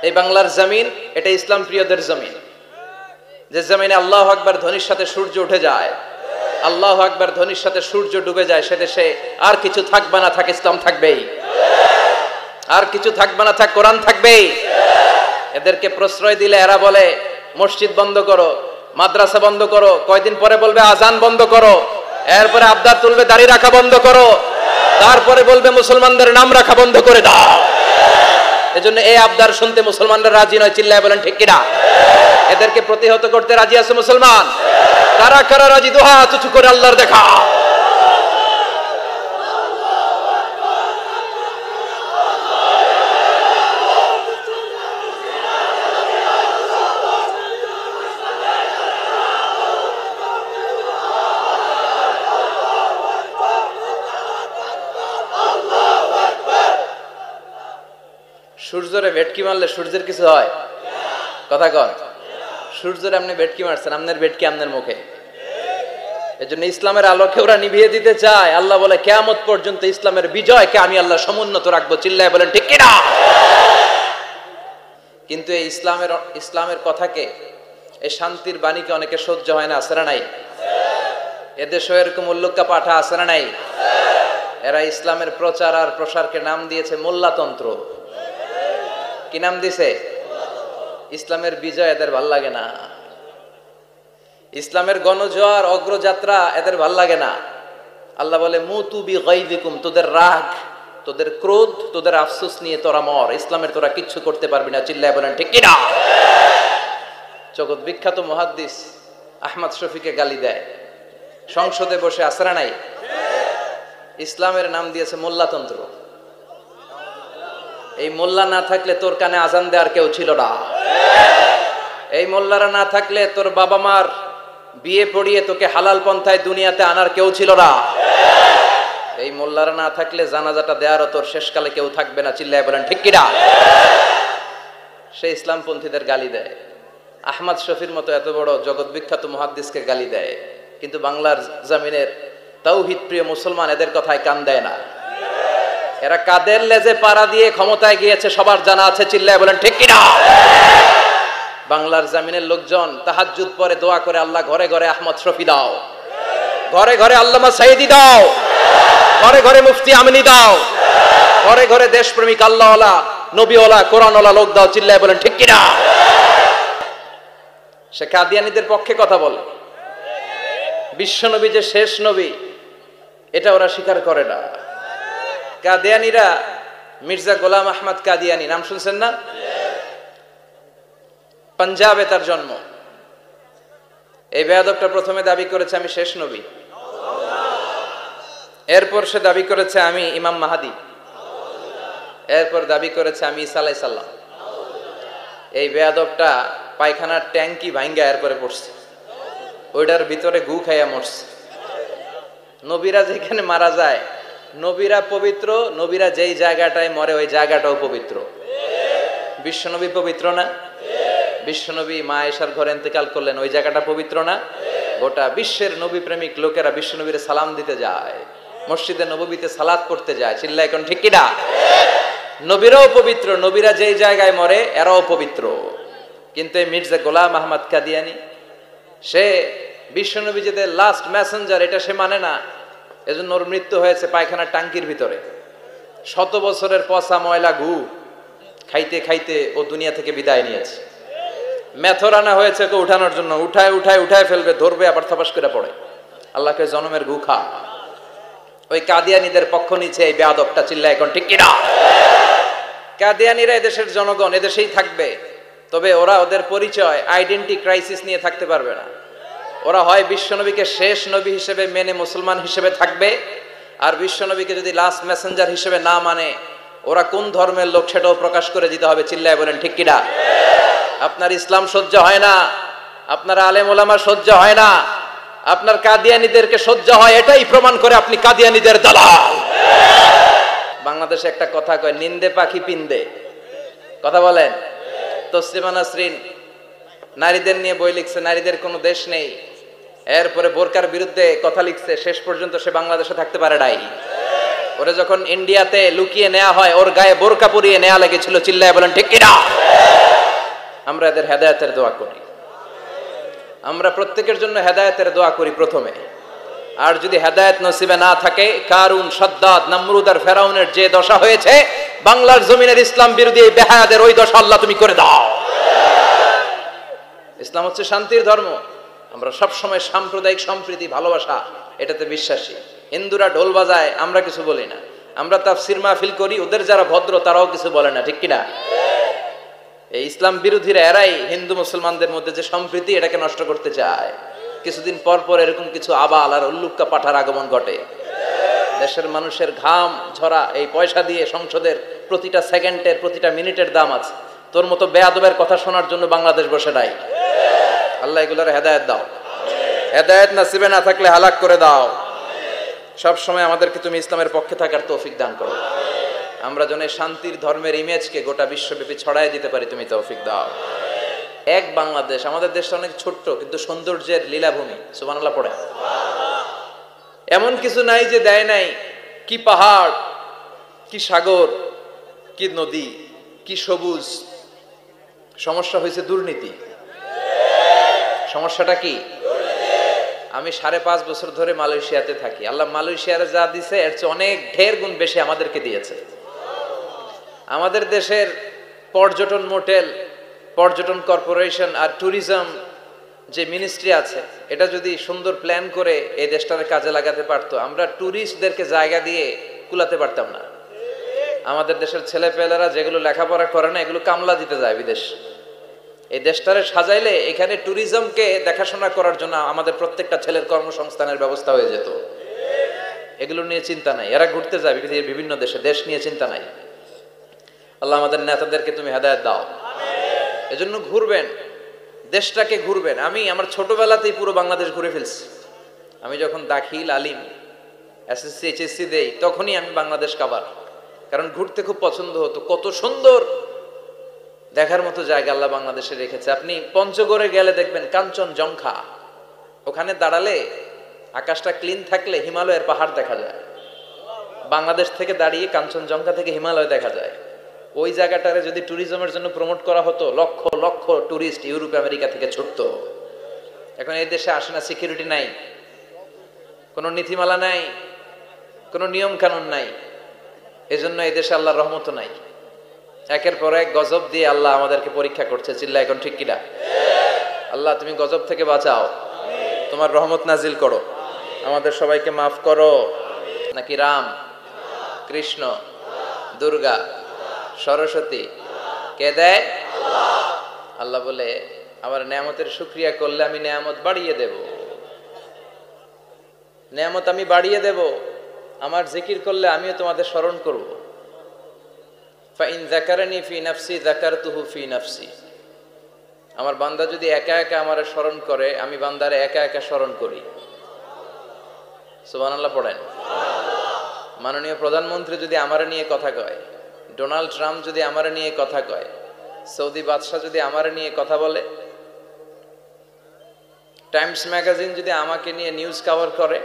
এই বাংলার জমিন এটা ইসলাম প্রিয়দের জমিন, যে জমিনে আল্লাহু আকবার ধ্বনির সাথে সূর্য উঠে যায়, আল্লাহু আকবার ধ্বনির সাথে সূর্য ডুবে যায়, সে দেশে আর কিছু থাকবে না, থাক ইসলাম থাকবেই, আর কিছু থাকবে না, থাক কোরআন থাকবেই। এদেরকে প্রশ্রয় দিলে এরা বলে মসজিদ বন্ধ করো, মাদ্রাসা বন্ধ করো, কয়দিন পরে বলবে আজান বন্ধ করো, এরপরে আবদার তুলবে দাড়ি রাখা বন্ধ করো, তারপরে বলবে মুসলমানদের নাম রাখা বন্ধ করে দাও। এজন্য এই আবদার শুনতে মুসলমানরা রাজি নয়, চিল্লায় বলেন ঠিক কিনা? এদেরকে প্রতিহত করতে রাজি আছে মুসলমান? কারা কারা রাজি? দুহা উঁচু করে আল্লাহর দেখা। সূর্যরে ভেটকি মারলে সূর্যের কিছু হয়? কথা কন। সূর্যরে আপনি ভেটকি মারছেন, আপনার ভেটকি আপনার মুখে। এজন্য ইসলামের আলোকে ওরা নিভিয়ে দিতে চায়। আল্লাহ বলে কিয়ামত পর্যন্ত ইসলামের বিজয়কে আমি আল্লাহ সমুন্নত রাখবো, চিল্লায় বলেন ঠিক কিনা? কিন্তু এই ইসলামের কথাকে, এই শান্তির বাণীকে অনেকে সহ্য হয় না, আছে না নাই? এদেশও এরকম উল্লুক্কা পাঠা আছে না নাই? এরা ইসলামের প্রচার আর প্রসারকে নাম দিয়েছে মোল্লাতন্ত্র। কি নাম দিছে? ইসলামের বিজয় এদের ভাল লাগে না, ইসলামের গণজোয়ার অগ্রযাত্রা এদের ভাল লাগে না। আল্লাহ বলে মুতু বিগাইযিকুম, তোদের রাগ, তোদের ক্রোধ, তোদের আফসোস নিয়ে তোরা মর, ইসলামের তোরা কিচ্ছু করতে পারবি না, চিল্লায় বলেন ঠিক কিনা? জগৎ বিখ্যাত মুহাদ্দিস আহমদ শফিকে গালি দেয়, সংসদে বসে, আসরা নাই? ইসলামের নাম দিয়েছে মোল্লাতন্ত্র। এই মোল্লা না থাকলে তোর কানে আজান দেওয়ার কেউ ছিল না, এই মোল্লারা না থাকলে তোর বাবা মার বিয়ে পড়িয়ে তোকে হালাল পন্থায় দুনিয়াতে আনার কেউ ছিল না, এই মোল্লারা না থাকলে জানাজাটা দেওয়ারও তোর শেষকালে কেউ থাকবে না, চিল্লায় বলেন ঠিক কিনা? সে ইসলামপন্থীদের গালি দেয়, আহমদ শফির মতো এত বড় জগৎ বিখ্যাত মুহাদ্দিসকে গালি দেয়, কিন্তু বাংলার জমিনের তাওহীদ প্রিয় মুসলমান এদের কথায় কান দেয় না। এরা কাদের লেজে পাড়া দিয়ে ক্ষমতায় গিয়েছে সবার জানা আছে, চিল্লায় বলেন ঠিক কিনা? বাংলার জমিনের লোকজন তাহাজ্জুদ পরে দোয়া করে, আল্লাহ ঘরে ঘরে আহমদ শফি দাও, ঘরে ঘরে আল্লামা সাইদি দাও, ঘরে ঘরে মুফতি আমিনী দাও, ঘরে ঘরে দেশপ্রেমিক আল্লাহওয়ালা, নবীওয়ালা, কোরআনওয়ালা লোক দাও, চিল্লায় বলেন ঠিক কিনা? সে কাদিয়ানীদের পক্ষে কথা বলে, বিশ্বনবী যে শেষ নবী এটা ওরা স্বীকার করে না। কাদিয়ানীরা, মির্জা গোলাম আহমদ কাদিয়ানী নাম শুনছেন না? পাঞ্জাবে তার জন্ম। এই বেয়াদবটা প্রথমে দাবি করেছে আমি শেষ নবী, এরপর সে দাবি করেছে আমি ইমাম মাহাদি, এরপর দাবি করেছে আমি ঈসা আলাইহিস সালাম। এই বেয়াদবটা পায়খানার ট্যাঙ্কি ভাঙ্গা এরপরে পড়ছে, ওইটার ভিতরে গু খাইয়া মরছে। নবীরা যেখানে মারা যায়, নবীরা পবিত্র, নবীরা যেই জায়গাটায় মরে ওই জায়গাটাও পবিত্র। বিশ্বনবী পবিত্র না? বিশ্বনবী মা আয়েশার ঘরে ইন্তেকাল করলেন, ওই জায়গাটা পবিত্র না? গোটা বিশ্বের নবী প্রেমিক লোকেরা বিশ্বনবীরে সালাম দিতে যায়, মসজিদে নববীতে সালাত করতে যায়, চিল্লায় এখন ঠিক কিনা? নবীরাও পবিত্র, নবীরা যেই জায়গায় মরে এরাও পবিত্র। কিন্তু এই মির্জা গোলাম আহমদ কাদিয়ানী, সে বিশ্বনবী যে লাস্ট মেসেঞ্জার এটা সে মানে না, এজন্য ওর মৃত্যু হয়েছে পায়খানার টাঙ্কির ভিতরে। 100 বছরের পচা ময়লা গু খাইতে খাইতে ও দুনিয়া থেকে বিদায় নিয়েছে। মেথর আনা হয়েছে ওকে উঠানোর জন্য, উঠায় উঠায় উঠায় ফেলবে, ধরবে আবার থাপাস করে পড়ে। আল্লাহকে জনমের গু খা। ওই কাদিয়ানীদের পক্ষ নিচ্ছে এই বেয়াদবটা, চিল্লায় এখন ঠিক কিনা? কাদিয়ানীরা এদেশের জনগণ, এদেশেই থাকবে, তবে ওরা ওদের পরিচয় আইডেন্টি ক্রাইসিস নিয়ে থাকতে পারবে না। ওরা হয় বিশ্বনবীকে শেষ নবী হিসেবে মেনে মুসলমান হিসেবে থাকবে, আর বিশ্বনবীকে যদি লাস্ট মেসেঞ্জার হিসেবে না মানে ওরা কোন ধর্মের লোক সেটাও প্রকাশ করে দিতে হবে, চিল্লায় বলেন ঠিক কিনা? আপনার ইসলাম সহ্য হয় না, আপনার আলেম ওলামা সহ্য হয় না, আপনার কাদিয়ানীদেরকে সহ্য হয়, এটাই প্রমাণ করে আপনি কাদিয়ানীদের দালাল। বাংলাদেশে একটা কথা কয়, নিন্দে পাখি পিন্দে, কথা বলেন। তসলিমা নাসরিন নারীদের নিয়ে বই লিখছে, নারীদের কোনো দেশ নেই, এরপরে বোরকার বিরুদ্ধে কথা লিখছে, শেষ পর্যন্ত সে বাংলাদেশে থাকতে পারে নাই। ওরে যখন ইন্ডিয়াতে লুকিয়ে নেওয়া হয়, ওর গায়ে বোরকা পরিয়ে নেওয়া লেগেছিল, চিল্লায় বলেন ঠিক কিনা? আমরা এদের হেদায়েতের দোয়া করি। আমরা প্রত্যেকের জন্য হেদায়েতের দোয়া করি প্রথমে। আর যদি হেদায়েত নসিবে না থাকে, কারুন, সাদ্দাদ, নমরুদ আর ফেরাউনের যে দশা হয়েছে, বাংলার জমিনের ইসলাম বিরোধী এই বেহায়াদের ওই দশা আল্লাহ তুমি করে দাও। ইসলাম হচ্ছে শান্তির ধর্ম। আমরা সব সময় সাম্প্রদায়িক সম্প্রীতি, ভালোবাসা এটাতে বিশ্বাসী। হিন্দুরা ঢোল বাজায়, আমরা কিছু বলি না। আমরা তাফসীর মাহফিল করি, ওদের যারা ভদ্র তারাও কিছু বলে না, ঠিক কিনা? এই ইসলাম বিরোধীরা এরাই হিন্দু মুসলমানদের মধ্যে যে সম্প্রীতি এটাকে নষ্ট করতে চায়। কিছুদিন পর পর এরকম কিছু আবাল আর উল্লুক্কা পাঠার আগমন ঘটে। দেশের মানুষের ঘাম ঝরা এই পয়সা দিয়ে সংসদের প্রতিটা সেকেন্ডের, প্রতিটা মিনিটের দাম আছে। তোর মতো বেয়াদবের কথা শোনার জন্য বাংলাদেশ বসে নাই। আল্লাহ এগুলোর হেদায়েত দাও। হেদায়েত নসিবে না থাকলে হালাক করে দাও। সব সময় আমাদেরকে তুমি ইসলামের পক্ষে থাকার তৌফিক দান করো। আমরা যেন শান্তির ধর্মের ইমেজকে গোটা বিশ্বব্যাপী ছড়াই দিতে পারি, তুমি তৌফিক দাও। এক বাংলাদেশ, আমাদের দেশটা অনেক ছোট্ট কিন্তু সৌন্দর্যের লীলাভূমি। সুবহানাল্লাহ পড়ে। এমন কিছু নাই যে দেয় নাই। কি পাহাড়, কি সাগর, কি নদী, কি সবুজ। সমস্যা হয়েছে দুর্নীতি। সমস্যাটা কি? আমি 5.5 বছর ধরে মালয়েশিয়াতে থাকি। আল্লাহ মালয়েশিয়ার যা দিছে এর চেয়ে অনেক ঢের গুণ বেশি আমাদেরকে দিয়েছে। আমাদের দেশের পর্যটন মোটেল, পর্যটন কর্পোরেশন আর ট্যুরিজম যে মিনিস্ট্রি আছে, এটা যদি সুন্দর প্ল্যান করে এই দেশটার কাজে লাগাতে পারতো, আমরা ট্যুরিস্টদেরকে জায়গা দিয়ে কুলাতে পারতাম না। আমাদের দেশের ছেলেপেলেরা যেগুলো লেখাপড়া করে না, এগুলো কামলা দিতে যায় বিদেশ। এই দেশটারে সাজাইলে এখানে ট্যুরিজমকে দেখাশোনা করার জন্য আমাদের প্রত্যেকটা ছেলের কর্মসংস্থানের ব্যবস্থা হয়ে যেত। এগুলো নিয়ে চিন্তা নাই। এরা ঘুরতে যায় বিভিন্ন দেশে, দেশ নিয়ে চিন্তা নাই। আল্লাহ আমাদের নেতাদেরকে তুমি হেদায়েত দাও। এজন্য ঘুরবেন, দেশটাকে ঘুরবেন। আমি আমার ছোটবেলাতেই পুরো বাংলাদেশ ঘুরে ফেলছি। আমি যখন দাখিল, আলিম, এসএসসি, এইচএসসি দেই, তখনই আমি বাংলাদেশ কাবার। কারণ ঘুরতে খুব পছন্দ হতো। কত সুন্দর দেখার মতো জায়গা আল্লাহ বাংলাদেশে রেখেছে। আপনি পঞ্চগড়ে গেলে দেখবেন কাঞ্চনজঙ্ঘা, ওখানে দাঁড়ালে আকাশটা ক্লিন থাকলে হিমালয়ের পাহাড় দেখা যায়। বাংলাদেশ থেকে দাঁড়িয়ে কাঞ্চনজঙ্ঘা থেকে হিমালয় দেখা যায়। ওই জায়গাটারে যদি ট্যুরিজমের জন্য প্রমোট করা হতো, lakh lakh tourist Europe America থেকে ছুটতো। এখন এই দেশে আসে না, সিকিউরিটি নাই, কোনো নীতিমালা নাই, কোনো নিয়ম কানুন নাই। এজন্য এই দেশে আল্লাহর রহমত নাই। একের পর এক গজব দিয়ে আল্লাহ আমাদেরকে পরীক্ষা করছে। চিল্লা এখন ঠিক কিনা? আল্লাহ তুমি গজব থেকে বাঁচাও, তোমার রহমত নাজিল করো, আমাদের সবাইকে মাফ করো। নাকি রাম, কৃষ্ণ, দুর্গা, সরস্বতী কে দেয়? আল্লাহ বলে আমার নেয়ামতের শুকরিয়া করলে আমি নেয়ামত বাড়িয়ে দেব। নেয়ামত আমি বাড়িয়ে দেব। আমার জিকির করলে আমিও তোমাদের স্মরণ করব। ফাইন যাকারানি ফি নাফসি যাকারতুহু ফি নাফসি। আমার বান্দা যদি একা একা আমারে স্মরণ করে, আমি বান্দারে একা একা স্মরণ করি। সুবহানাল্লাহ পড়েন। মাননীয় প্রধানমন্ত্রী যদি আমারে নিয়ে কথা কয়, ডোনাল্ড ট্রাম্প যদি আমারে নিয়ে কথা কয়, সৌদি বাদশাহ যদি আমারে নিয়ে কথা বলে, টাইমস ম্যাগাজিন যদি আমাকে নিয়ে নিউজ কভার করে,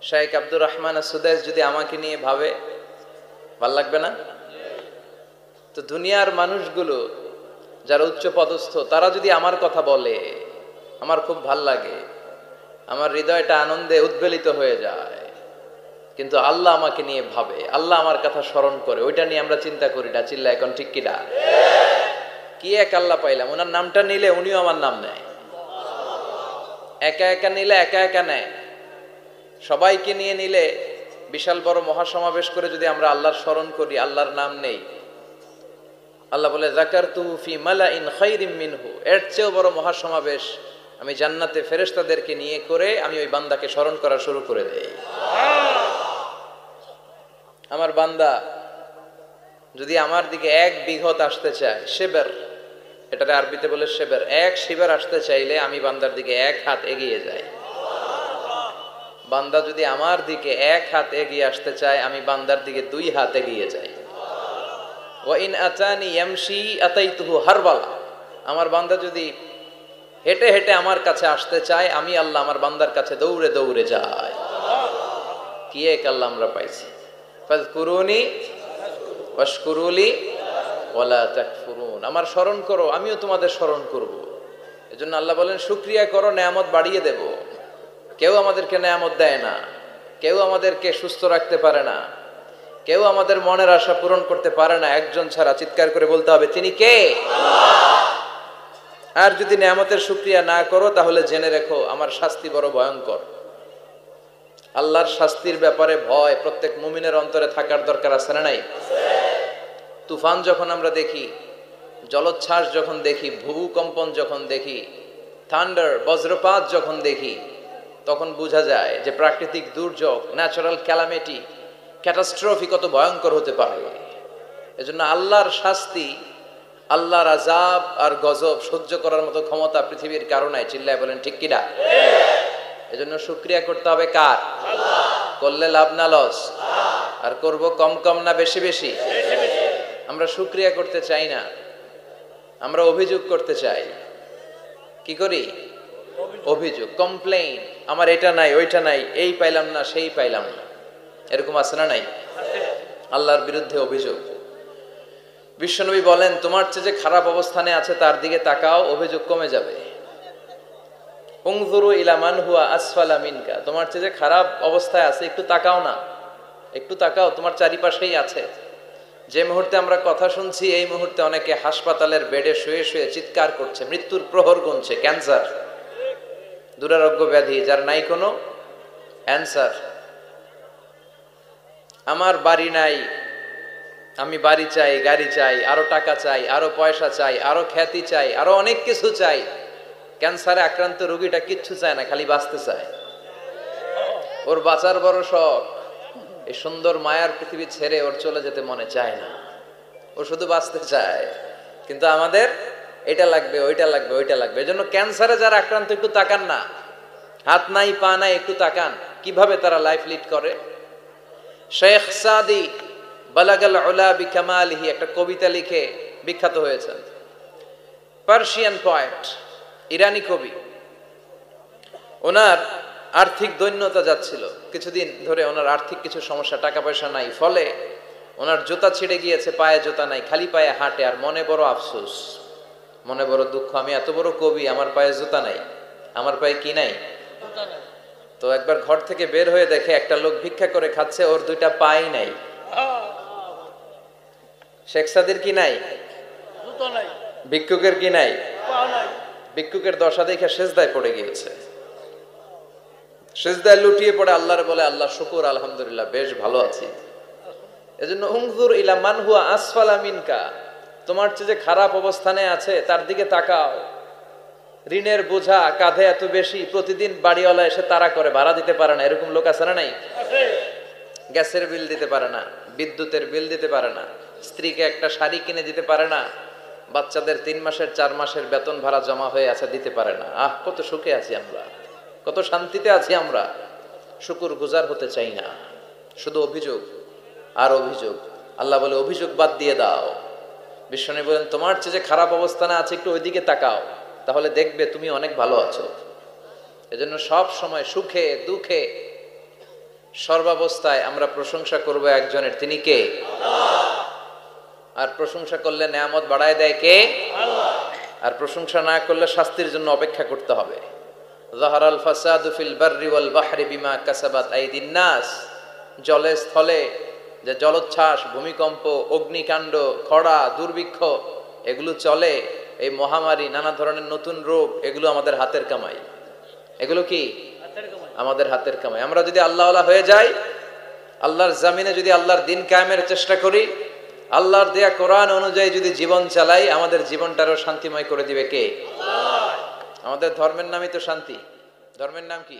শেখ আব্দুর রহমান সুদাইস যদি আমাকে নিয়ে ভাবে, ভাল লাগবে না? তো দুনিয়ার মানুষগুলো যারা উচ্চ পদস্থ, তারা যদি আমার কথা বলে, আমার খুব ভাল লাগে, আমার হৃদয়টা আনন্দে উদ্বেলিত হয়ে যায়। কিন্তু আল্লাহ আমাকে নিয়ে ভাবে, আল্লাহ আমার কথা স্মরণ করে, ওইটা নিয়ে আমরা চিন্তা করি না। চিল্লা এখন ঠিক কিনা? কি এক আল্লাহ পাইলাম, ওনার নামটা নিলে উনিও আমার নাম নেয়। একা একা নিলে একা একা নেয়, সবাইকে নিয়ে নিলে, বিশাল বড় মহাসমাবেশ করে যদি আমরা আল্লাহর স্মরণ করি, আল্লাহর নাম নেই, আল্লাহ বলে যাকারতুহু ফি মালাইন খায়রিম মিনহু, এর চেয়েও বড় মহাসমাবেশ আমি জান্নাতে ফেরেশতাদেরকে নিয়ে করে আমি ওই বান্দাকে স্মরণ করা শুরু করে দেই। আমার বান্দা যদি আমার দিকে এক বিঘত আসতে চায়, শেবের, এটারে আরবিতে বলে শেবের, এক শিবের আসতে চাইলে আমি বান্দার দিকে এক হাত এগিয়ে যাই। বান্দা যদি আমার দিকে এক হাত এগিয়ে আসতে চায়, আমি বান্দার দিকে 2 হাত এগিয়ে যাই। ওয়া ইন আতানি ইয়ামশি আতাইতুহু হারবালা, আমার বান্দা যদি হেঁটে হেঁটে আমার কাছে আসতে চায়, আমি আল্লাহ আমার বান্দার কাছে দৌড়ে দৌড়ে যাই। কি এক আল্লাহ আমরা পাইছি। ফাযকুরুনি ওয়াশকুরুলি ওয়ালা তাকফুরুন, আমার স্মরণ করো আমিও তোমাদের স্মরণ করব। এজন্য আল্লাহ বলেন শুকরিয়া করো, নেয়ামত বাড়িয়ে দেব। কেউ আমাদেরকে নেয়ামত দেয় না, কেউ আমাদেরকে সুস্থ রাখতে পারে না, কেউ আমাদের মনের আশা পূরণ করতে পারে না একজন ছাড়া। চিৎকার করে বলতে হবে তিনি কে? আর যদি নেয়ামতের শুকরিয়া না করো তাহলে জেনে রেখো আমার শাস্তি বড় ভয়ঙ্কর। আল্লাহর শাস্তির ব্যাপারে ভয় প্রত্যেক মুমিনের অন্তরে থাকার দরকার আছে না নাই? তুফান যখন আমরা দেখি, জলোচ্ছ্বাস যখন দেখি, ভূকম্পন যখন দেখি, থান্ডার বজ্রপাত যখন দেখি, তখন বোঝা যায় যে প্রাকৃতিক দুর্যোগ, ন্যাচারাল ক্যালামিটি, ক্যাটাস্ট্রফি কত ভয়ঙ্কর হতে পারে। এজন্য আল্লাহর শাস্তি, আল্লাহর আযাব আর গজব সহ্য করার মতো ক্ষমতা পৃথিবীর কারো নাই। চিল্লায় বলেন ঠিক কিনা? এজন্য শুকরিয়া করতে হবে কার? আল্লাহ। করলে লাভ না লস? আর করব কম কম না বেশি বেশি? আমরা শুকরিয়া করতে চাই না, আমরা অভিযোগ করতে চাই। কি করি? অভিযোগ, কমপ্লেইন। আমার এটা নাই, ওইটা নাই, এই পাইলাম না, সেই পাইলাম না। এরকম আছে না নাই? আল্লাহর বিরুদ্ধে অভিযোগ। বিশ্বনবী বলেন তোমার চেয়ে যে খারাপ অবস্থানে আছে তার দিকে তাকাও, অভিযোগ কমে যাবে। উনজুরু ইলা মান হুয়া আসফালা মিনকা, তোমার চেয়ে যে খারাপ অবস্থায় আছে একটু তাকাও না, একটু তাকাও, তোমার চারিপাশেই আছে। যে মুহূর্তে আমরা কথা শুনছি এই মুহূর্তে অনেকে হাসপাতালের বেডে শুয়ে শুয়ে চিৎকার করছে, মৃত্যুর প্রহর গুনছে। ক্যান্সার, দুরারোগ্য ব্যাধি যার নাই কোনো অ্যান্সার। আমার বাড়ি নাই, আমি বাড়ি চাই, গাড়ি চাই, আরো টাকা চাই, আরো পয়সা চাই, আরো খ্যাতি চাই, আরো অনেক কিছু চাই। ক্যান্সারে আক্রান্ত রোগীটা কিচ্ছু চায় না, খালি বাঁচতে চায়। ওর বাঁচার বড় শখ, এই সুন্দর মায়ার পৃথিবী ছেড়ে ওর চলে যেতে মনে চায় না, ও শুধু বাঁচতে চায়। কিন্তু আমাদের এটা লাগবে, ওইটা লাগবে, ওইটা লাগবে। এজন্য ক্যান্সারে যারা আক্রান্ত একটু তাকান না, হাত নাই পা নাই, একটু তাকান কিভাবে তারা লাইফ লিড করে। শেখ সাদি বালাগাল উলা বিকামালিহি একটা কবিতা লিখে বিখ্যাত হয়েছেন। পার্সিয়ান পয়েট, ইরানি কবি। ওনার আর্থিক দৈন্যতা যাচ্ছিল, কিছুদিন ধরে ওনার আর্থিক কিছু সমস্যা, টাকা পয়সা নাই, ফলে ওনার জুতা ছিঁড়ে গিয়েছে, পায়ে জুতা নাই, খালি পায়ে হাঁটে। আর মনে বড় আফসোস, মনে বড় দুঃখ, আমি এত বড় কবি, আমার পায়ে জুতা নাই, আমার পায়ে কি নাই? তো একবার ঘর থেকে বের হয়ে দেখে একটা লোক ভিক্ষা করে খাচ্ছে, ওর দুইটা পাই নাই। শেখ সাদির কি নাই? ভিক্ষুকের কি নাই? ভিক্ষুকের দশা দেখে সেজদায় পড়ে গিয়েছে, সেজদায় লুটিয়ে পড়ে আল্লাহর বলে আল্লাহ শুকুর, আলহামদুলিল্লাহ বেশ ভালো আছি। এজন্য উনজুর ইলা মান হুয়া আসফালা মিনকা, তোমার চেয়ে যে খারাপ অবস্থানে আছে তার দিকে তাকাও। ঋণের বোঝা কাঁধে এত বেশি, প্রতিদিন বাড়িওয়ালা এসে তাড়া করে, ভাড়া দিতে পারে না, এরকম লোক আছে না নাই? গ্যাসের বিল দিতে পারে না, বিদ্যুতের বিল দিতে পারে না, স্ত্রীকে একটা শাড়ি কিনে দিতে পারে না, বাচ্চাদের 3 মাসের 4 মাসের বেতন ভাড়া জমা হয়ে আছে, দিতে পারে না। কত সুখে আছি আমরা, কত শান্তিতে আছি আমরা, শুকুর গুজার হতে চাই না, শুধু অভিযোগ আর অভিযোগ। আল্লাহ বলে অভিযোগ বাদ দিয়ে দাও। বিশ্বনবী বলেন তোমার চেয়ে যে খারাপ অবস্থানে আছে একটু ওইদিকে তাকাও, তাহলে দেখবে তুমি অনেক ভালো আছো। এজন্য সব সময় সুখে দুঃখে সর্বাবস্থায় আমরা প্রশংসা করব একজনের, তিনি কে? আর প্রশংসা করলে নেয়ামত বাড়ায় দেয় কে? আল্লাহ। আর প্রশংসা না করলে শাস্তির জন্য অপেক্ষা করতে হবে। যাহারাল ফাসাদু ফিল বাররি ওয়াল বাহরি বিমা কাসাবাত আইদিন নাস, জলে স্থলে যে জলোচ্ছ্বাস, ভূমিকম্প, অগ্নিকাণ্ড, খরা, দুর্ভিক্ষ এগুলো চলে, এই মহামারী, নানা ধরনের নতুন রোগ, এগুলো আমাদের হাতের কামাই। এগুলো কি? আমাদের হাতের কামাই। আমরা যদি আল্লাহওয়ালা হয়ে যাই, আল্লাহর জামিনে যদি আল্লাহর দিন কায়েমের চেষ্টা করি, আল্লাহর দেয়া কোরআন অনুযায়ী যদি জীবন চালাই, আমাদের জীবনটারও শান্তিময় করে দিবে কে? আল্লাহ। আমাদের ধর্মের নামই তো শান্তি। ধর্মের নাম কি?